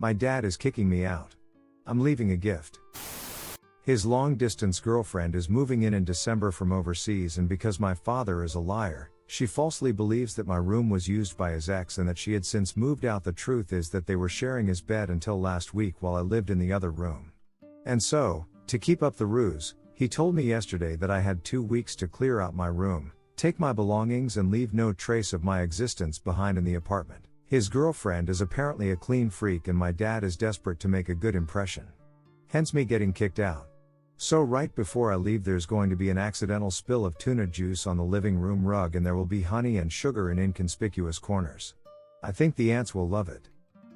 My dad is kicking me out. I'm leaving a gift. His long-distance girlfriend is moving in December from overseas, and because my father is a liar, she falsely believes that my room was used by his ex and that she had since moved out. The truth is that they were sharing his bed until last week while I lived in the other room. And so, to keep up the ruse, he told me yesterday that I had 2 weeks to clear out my room, take my belongings and leave no trace of my existence behind in the apartment. His girlfriend is apparently a clean freak and my dad is desperate to make a good impression. Hence me getting kicked out. So right before I leave there's going to be an accidental spill of tuna juice on the living room rug and there will be honey and sugar in inconspicuous corners. I think the ants will love it.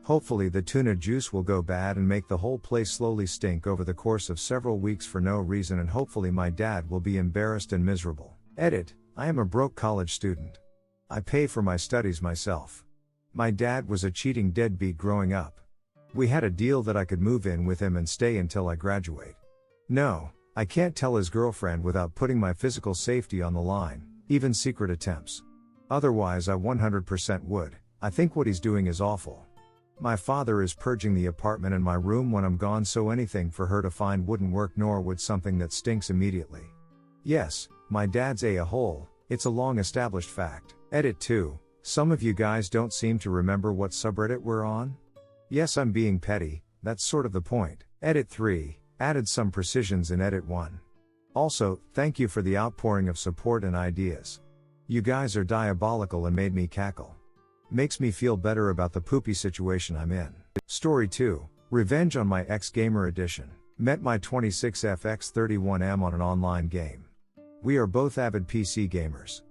Hopefully the tuna juice will go bad and make the whole place slowly stink over the course of several weeks for no reason, and hopefully my dad will be embarrassed and miserable. Edit: I am a broke college student. I pay for my studies myself. My dad was a cheating deadbeat growing up. We had a deal that I could move in with him and stay until I graduate. No, I can't tell his girlfriend without putting my physical safety on the line, even secret attempts. Otherwise I 100% would. I think what he's doing is awful. My father is purging the apartment and my room when I'm gone, so anything for her to find wouldn't work, nor would something that stinks immediately. Yes, my dad's a hole, it's a long established fact. Edit 2, some of you guys don't seem to remember what subreddit we're on? Yes, I'm being petty, that's sort of the point. Edit 3, added some precisions in edit 1. Also, thank you for the outpouring of support and ideas. You guys are diabolical and made me cackle. Makes me feel better about the poopy situation I'm in. Story 2, Revenge on my ex gamer edition. Met my 26FX31M on an online game. We are both avid PC gamers.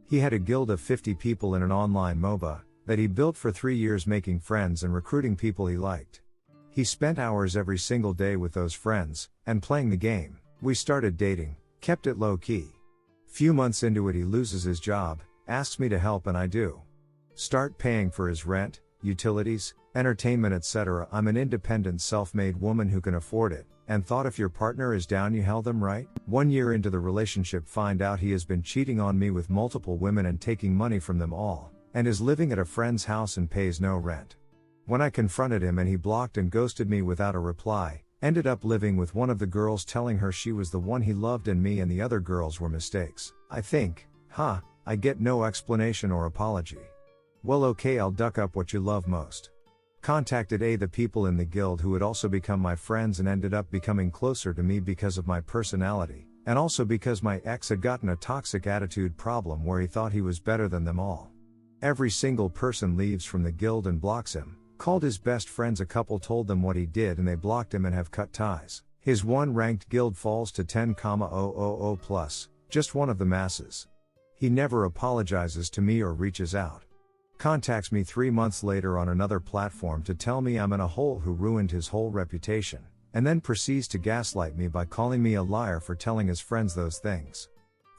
He had a guild of 50 people in an online MOBA that he built for 3 years, making friends and recruiting people he liked. He spent hours every single day with those friends, and playing the game. We started dating, kept it low key. Few months into it he loses his job, asks me to help and I do. Start paying for his rent, utilities, entertainment etc. I'm an independent self-made woman who can afford it, and thought if your partner is down you help them, right? 1 year into the relationship find out he has been cheating on me with multiple women and taking money from them all, and is living at a friend's house and pays no rent. When I confronted him and he blocked and ghosted me without a reply, ended up living with one of the girls, telling her she was the one he loved and me and the other girls were mistakes. I think, I get no explanation or apology. Well, okay, I'll duck up what you love most. Contacted the people in the guild who had also become my friends and ended up becoming closer to me because of my personality, and also because my ex had gotten a toxic attitude problem where he thought he was better than them all. Every single person leaves from the guild and blocks him. Called his best friends, a couple told them what he did and they blocked him and have cut ties. His one ranked guild falls to 10,000 plus, just one of the masses. He never apologizes to me or reaches out. Contacts me 3 months later on another platform to tell me I'm in a hole who ruined his whole reputation, and then proceeds to gaslight me by calling me a liar for telling his friends those things.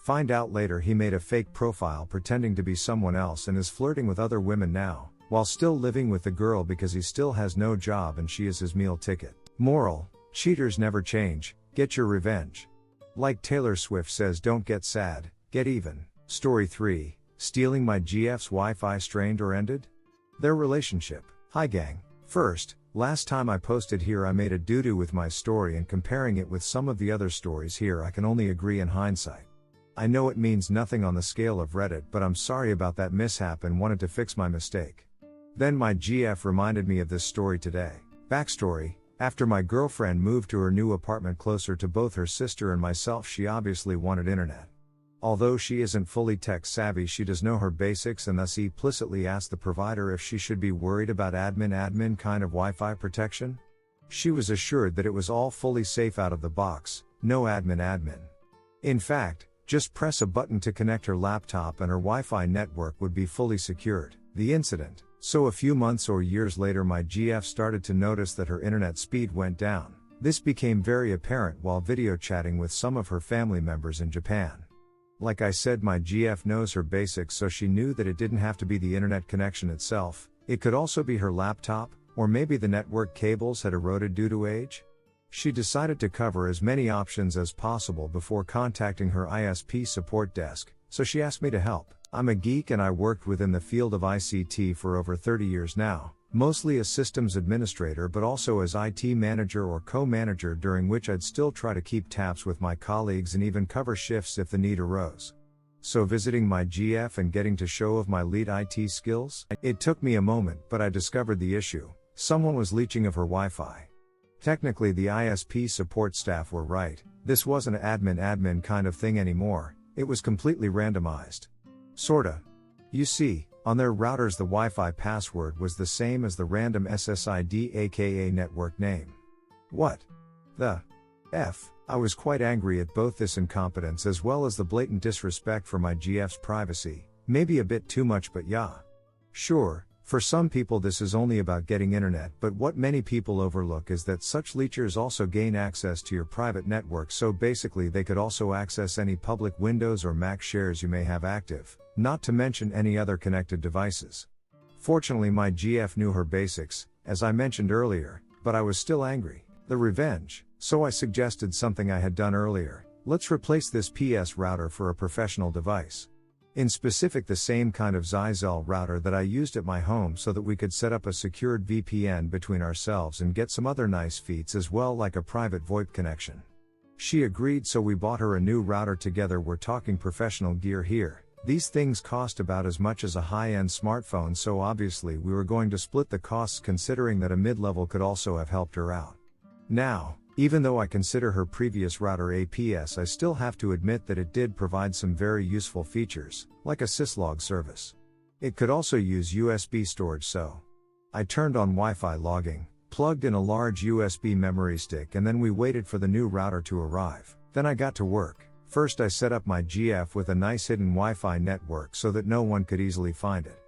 Find out later he made a fake profile pretending to be someone else and is flirting with other women now, while still living with the girl because he still has no job and she is his meal ticket. Moral: cheaters never change, get your revenge. Like Taylor Swift says, don't get sad, get even. Story 3, stealing my GF's Wi-Fi strained or ended? Their relationship. Hi gang. First, last time I posted here I made a doo-doo with my story, and comparing it with some of the other stories here I can only agree in hindsight. I know it means nothing on the scale of Reddit, but I'm sorry about that mishap and wanted to fix my mistake. Then my GF reminded me of this story today. Backstory: after my girlfriend moved to her new apartment closer to both her sister and myself, she obviously wanted internet. Although she isn't fully tech savvy, she does know her basics and thus implicitly asked the provider if she should be worried about admin kind of Wi-Fi protection. She was assured that it was all fully safe out of the box, no admin. In fact, just press a button to connect her laptop and her Wi-Fi network would be fully secured. The incident. So a few months or years later my GF started to notice that her internet speed went down. This became very apparent while video chatting with some of her family members in Japan. Like I said, my GF knows her basics, so she knew that it didn't have to be the internet connection itself, it could also be her laptop, or maybe the network cables had eroded due to age. She decided to cover as many options as possible before contacting her ISP support desk, so she asked me to help. I'm a geek and I worked within the field of ICT for over 30 years now, Mostly as systems administrator but also as IT manager or co-manager, during which I'd still try to keep tabs with my colleagues and even cover shifts if the need arose. So visiting my GF and getting to show of my lead IT skills? It took me a moment, but I discovered the issue. Someone was leeching of her Wi-Fi. Technically the ISP support staff were right, this wasn't an admin kind of thing anymore, it was completely randomized. Sorta. You see, on their routers the Wi-Fi password was the same as the random SSID aka network name. What the F? I was quite angry at both this incompetence as well as the blatant disrespect for my GF's privacy, maybe a bit too much, but yeah. Sure, for some people this is only about getting internet, but what many people overlook is that such leechers also gain access to your private network, so basically they could also access any public Windows or Mac shares you may have active, not to mention any other connected devices. Fortunately my GF knew her basics, as I mentioned earlier, but I was still angry. The revenge. So I suggested something I had done earlier: let's replace this PS router for a professional device. In specific the same kind of Zyxel router that I used at my home, so that we could set up a secured VPN between ourselves and get some other nice feats as well, like a private VoIP connection. She agreed, so we bought her a new router together. We're talking professional gear here. These things cost about as much as a high-end smartphone, so obviously we were going to split the costs, considering that a mid-level could also have helped her out. Now, even though I consider her previous router APS, I still have to admit that it did provide some very useful features, like a syslog service. It could also use USB storage, so I turned on Wi-Fi logging, plugged in a large USB memory stick, and then we waited for the new router to arrive. Then I got to work. First I set up my GF with a nice hidden Wi-Fi network so that no one could easily find it.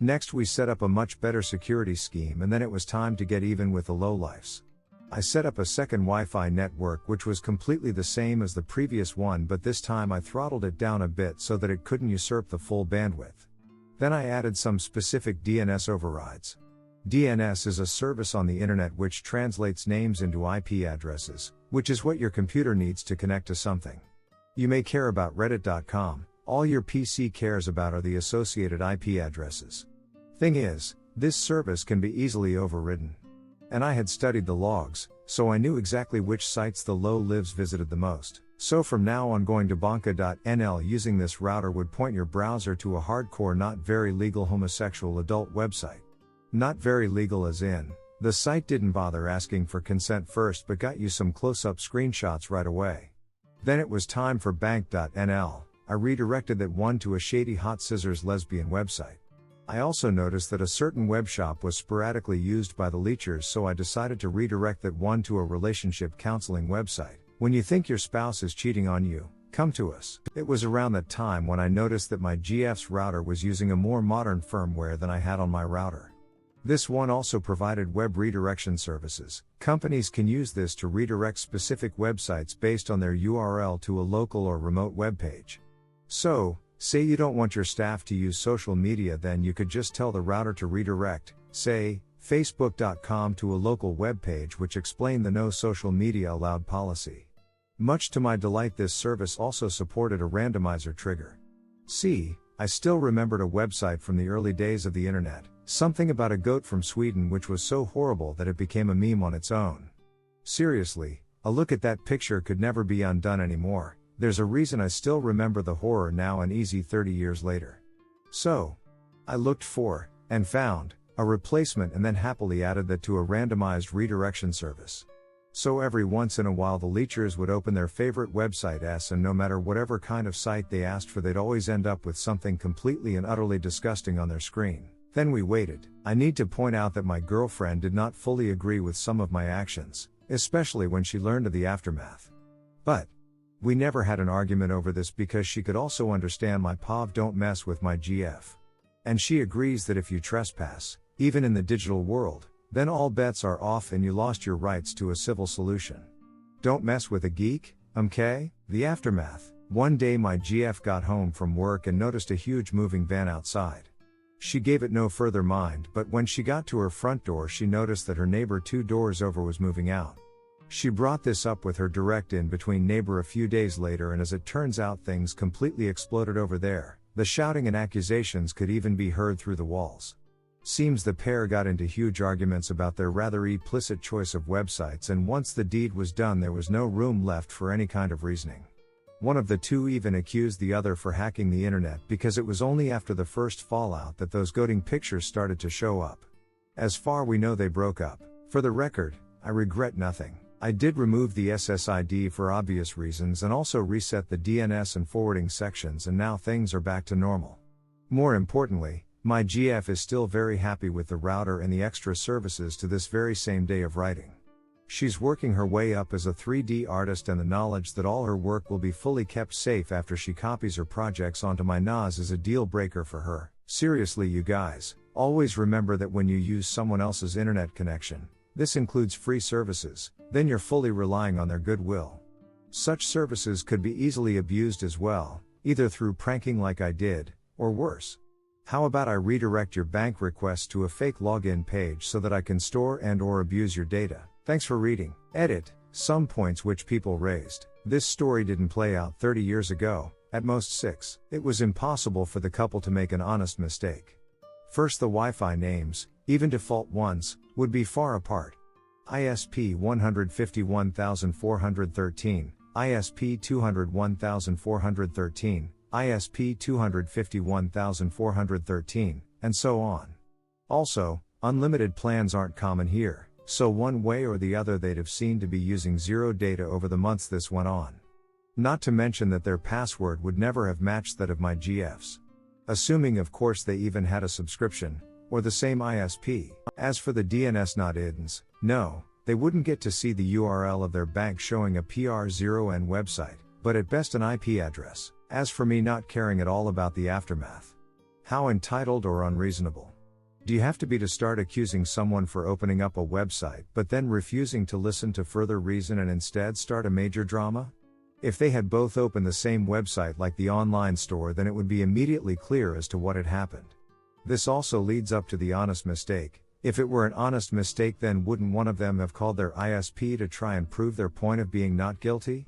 Next we set up a much better security scheme, and then it was time to get even with the lowlifes. I set up a second Wi-Fi network which was completely the same as the previous one, but this time I throttled it down a bit so that it couldn't usurp the full bandwidth. Then I added some specific DNS overrides. DNS is a service on the internet which translates names into IP addresses, which is what your computer needs to connect to something. You may care about reddit.com, all your PC cares about are the associated IP addresses. Thing is, this service can be easily overridden. And I had studied the logs, so I knew exactly which sites the low-lives visited the most. So from now on, going to banca.nl using this router would point your browser to a hardcore, not very legal homosexual adult website. Not very legal as in, the site didn't bother asking for consent first but got you some close-up screenshots right away. Then it was time for bank.nl. I redirected that one to a shady hot scissors lesbian website. I also noticed that a certain web shop was sporadically used by the leechers, so I decided to redirect that one to a relationship counseling website. When you think your spouse is cheating on you, come to us. It was around that time when I noticed that my GF's router was using a more modern firmware than I had on my router. This one also provided web redirection services. Companies can use this to redirect specific websites based on their URL to a local or remote web page. So, say you don't want your staff to use social media, then you could just tell the router to redirect, say, facebook.com to a local web page which explained the no social media allowed policy. Much to my delight, this service also supported a randomizer trigger. See, I still remembered a website from the early days of the internet, something about a goat from Sweden which was so horrible that it became a meme on its own. Seriously, a look at that picture could never be undone anymore. There's a reason I still remember the horror now, an easy 30 years later. So, I looked for, and found, a replacement and then happily added that to a randomized redirection service. So every once in a while the leechers would open their favorite website and no matter whatever kind of site they asked for, they'd always end up with something completely and utterly disgusting on their screen. Then we waited. I need to point out that my girlfriend did not fully agree with some of my actions, especially when she learned of the aftermath. But we never had an argument over this because she could also understand my POV don't mess with my GF. And she agrees that if you trespass, even in the digital world, then all bets are off and you lost your rights to a civil solution. Don't mess with a geek, okay? The aftermath. One day my GF got home from work and noticed a huge moving van outside. She gave it no further mind, but when she got to her front door she noticed that her neighbor 2 doors over was moving out. She brought this up with her direct in between neighbor a few days later, and as it turns out things completely exploded over there. The shouting and accusations could even be heard through the walls. Seems the pair got into huge arguments about their rather implicit choice of websites, and once the deed was done there was no room left for any kind of reasoning. One of the two even accused the other for hacking the internet because it was only after the first fallout that those goating pictures started to show up. As far we know they broke up. For the record, I regret nothing. I did remove the SSID for obvious reasons and also reset the DNS and forwarding sections, and now things are back to normal. More importantly, my GF is still very happy with the router and the extra services to this very same day of writing. She's working her way up as a 3D artist, and the knowledge that all her work will be fully kept safe after she copies her projects onto my NAS is a deal breaker for her. Seriously, you guys, always remember that when you use someone else's internet connection, this includes free services, then you're fully relying on their goodwill. Such services could be easily abused as well, either through pranking like I did, or worse. How about I redirect your bank request to a fake login page so that I can store and/or abuse your data? Thanks for reading. Edit. Some points which people raised. This story didn't play out 30 years ago, at most 6. It was impossible for the couple to make an honest mistake. First, the Wi-Fi names, even default ones, would be far apart. ISP 151,413, ISP 201,413, ISP 251,413, and so on. Also, unlimited plans aren't common here, so one way or the other they'd have seemed to be using zero data over the months this went on. Not to mention that their password would never have matched that of my GF's. Assuming of course they even had a subscription, or the same ISP. As for the DNS not-ins, no, they wouldn't get to see the URL of their bank showing a PR0N website, but at best an IP address. As for me not caring at all about the aftermath. How entitled or unreasonable. Do you have to be to start accusing someone for opening up a website but then refusing to listen to further reason and instead start a major drama? If they had both opened the same website like the online store, then it would be immediately clear as to what had happened. This also leads up to the honest mistake. If it were an honest mistake, then wouldn't one of them have called their ISP to try and prove their point of being not guilty?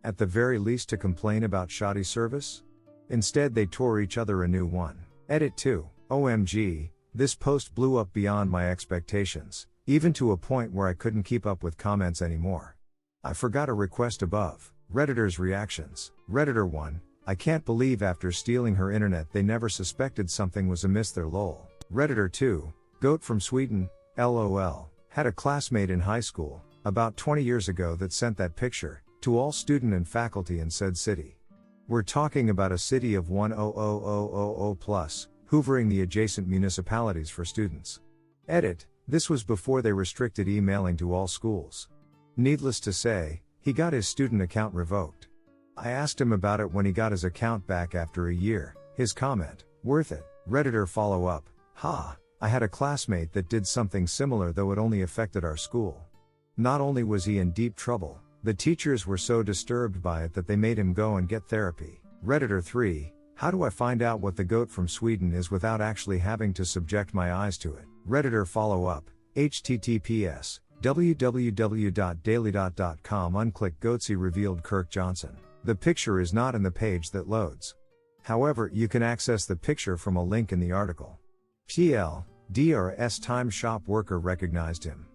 At the very least to complain about shoddy service? Instead they tore each other a new one. Edit 2. OMG, this post blew up beyond my expectations, even to a point where I couldn't keep up with comments anymore. I forgot a request above. Redditors' reactions. Redditor 1, I can't believe after stealing her internet they never suspected something was amiss there lol. Redditor 2, Goat from Sweden, LOL, had a classmate in high school, about 20 years ago that sent that picture, to all student and faculty in said city. We're talking about a city of 100,000 plus, hoovering the adjacent municipalities for students. Edit, this was before they restricted emailing to all schools. Needless to say, he got his student account revoked. I asked him about it when he got his account back after a year. His comment, worth it. Redditor follow-up, I had a classmate that did something similar, though it only affected our school. Not only was he in deep trouble, the teachers were so disturbed by it that they made him go and get therapy. Redditor 3, how do I find out what the goat from Sweden is without actually having to subject my eyes to it? Redditor follow-up, https www.daily.com unclick Goatsy revealed Kirk Johnson. The picture is not in the page that loads. However, you can access the picture from a link in the article. DRS time shop worker recognized him.